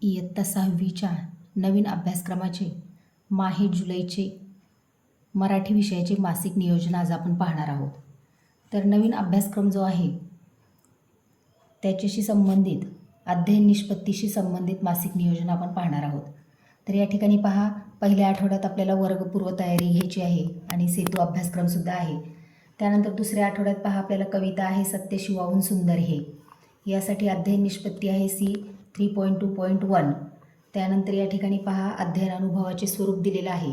इयत्ता 6वीच्या नवीन अभ्यासक्रमाचे माहे जुलैचे मराठी विषयाचे मासिक नियोजन आज आपण पाहणार आहोत. तर नवीन अभ्यासक्रम जो आहे त्याच्याशी संबंधित अध्ययन निष्पत्तीशी संबंधित मासिक नियोजन आपण पाहणार आहोत. तर या ठिकाणी पहा, पहिल्या आठवड्यात आपल्याला वर्गपूर्व तयारी घ्यायची आहे आणि सेतू अभ्यासक्रमसुद्धा आहे. त्यानंतर दुसऱ्या आठवड्यात पहा, आपल्याला कविता आहे सत्य शिवाहून सुंदर हे, यासाठी अध्ययन निष्पत्ती आहे सी 3.2.1. त्यानंतर या ठिकाणी पहा, अध्ययन अनुभवाचे स्वरूप दिलेलं आहे,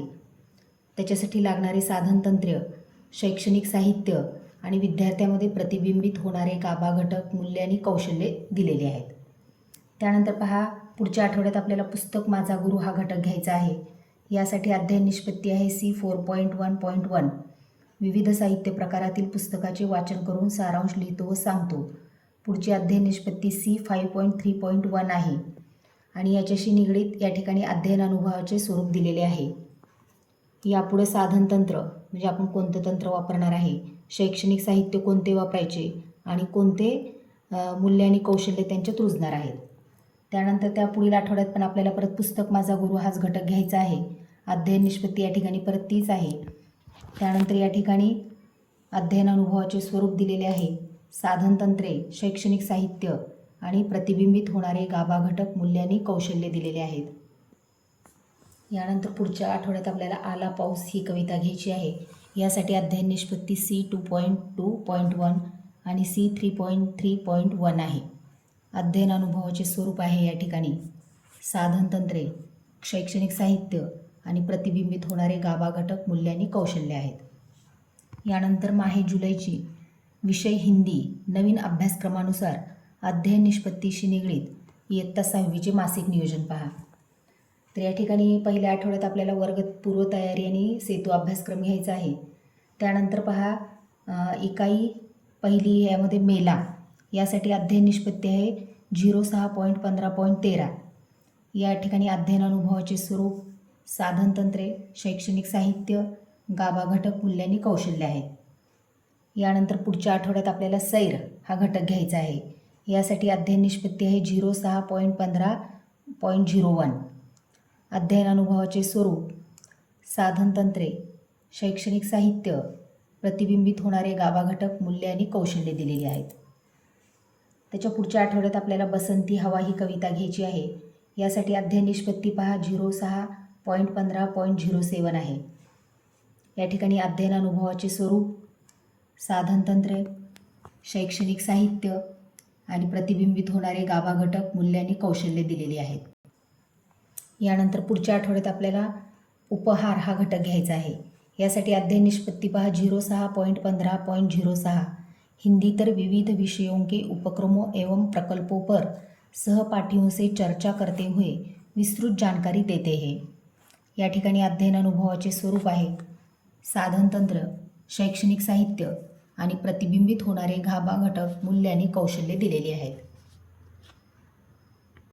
त्याच्यासाठी लागणारे साधनतंत्र, शैक्षणिक साहित्य आणि विद्यार्थ्यामध्ये प्रतिबिंबित होणारे गाभा घटक, मूल्य आणि कौशल्ये दिलेले आहेत. त्यानंतर पहा, पुढच्या आठवड्यात आपल्याला पुस्तक माझा गुरु हा घटक घ्यायचा आहे. यासाठी अध्ययन निष्पत्ती आहे सी 4.1.1. विविध साहित्य प्रकारातील पुस्तकाचे वाचन करून सारांश लिहितो व सांगतो. पुढची अध्ययन निष्पत्ती सी 5.3.1 आहे आणि याच्याशी निगडीत या ठिकाणी अध्ययन अनुभवाचे स्वरूप दिलेले आहे. यापुढे साधनतंत्र म्हणजे आपण कोणते तंत्र वापरणार आहे, शैक्षणिक साहित्य कोणते वापरायचे आणि कोणते मूल्य आणि कौशल्य त्यांच्यात रुजणार आहेत. त्यानंतर त्या पुढील आठवड्यात पण आपल्याला परत पुस्तक माझा गुरु हाच घटक घ्यायचा आहे. अध्ययन निष्पत्ती या ठिकाणी परत तीच आहे. त्यानंतर या ठिकाणी अध्ययन अनुभवाचे स्वरूप दिलेले आहे, साधनतंत्रे, शैक्षणिक साहित्य आणि प्रतिबिंबित होणारे गाभा घटक, मूल्य आणि कौशल्य दिलेले आहेत. यानंतर पुढच्या आठवड्यात आपल्याला आला पाऊस ही कविता घ्यायची आहे. यासाठी अध्ययन निष्पत्ती सी 2.2.1 आणि सी 3.3.1 आहे. अध्ययन अनुभवाचे स्वरूप आहे या ठिकाणी साधनतंत्रे, शैक्षणिक साहित्य आणि प्रतिबिंबित होणारे गाभा घटक, मूल्य आणि कौशल्य आहेत. यानंतर माहे जुलैची विषय हिंदी नवीन अभ्यासक्रमानुसार अध्ययन निष्पत्तीशी निगडीत इयत्ता 6वीचे मासिक नियोजन पहा. तर या ठिकाणी पहिल्या आठवड्यात आपल्याला वर्गपूर्व तयारी आणि सेतू अभ्यासक्रम घ्यायचा आहे. त्यानंतर पहा, इकाई पहिली यामध्ये मेला, यासाठी अध्ययन निष्पत्ती आहे 06.15.13. या ठिकाणी अध्ययन अनुभवाचे स्वरूप, साधनतंत्रे, शैक्षणिक साहित्य, गाभा घटक, मूल्य आणि कौशल्य आहेत. यानंतर पुढच्या आठवड्यात आपल्याला सैर हा घटक घ्यायचा आहे. यासाठी अध्ययन निष्पत्ती आहे 06.15.01. अध्ययन अनुभवाचे स्वरूप, साधनतंत्रे, शैक्षणिक साहित्य, प्रतिबिंबित होणारे गाभा घटक, मूल्य आणि कौशल्य दिलेली आहेत. त्याच्या पुढच्या आठवड्यात आपल्याला बसंती हवा ही कविता घ्यायची आहे. यासाठी अध्ययन निष्पत्ती पहा 06.15.07 आहे. या ठिकाणी अध्ययन अनुभवाचे स्वरूप, साधनतंत्रे, शैक्षणिक साहित्य आणि प्रतिबिंबित होणारे गाभा घटक, मूल्य आणि कौशल्य दिलेली आहेत. यानंतर पुढच्या आठवड्यात आपल्याला उपहार हा घटक घ्यायचा आहे. यासाठी अध्ययन निष्पत्ती पहा 06.15.06. हिंदी तर विविध विषयों के उपक्रमों एवं प्रकल्पों पर सहपाठियों से चर्चा करते हुए विस्तृत जानकारी देते हैं. या ठिकाणी अध्ययन अनुभवाचे स्वरूप आहे, साधनतंत्र, शैक्षणिक साहित्य आणि प्रतिबिंबित होणारे गाभा घटक, मूल्य आणि कौशल्य दिलेली आहेत.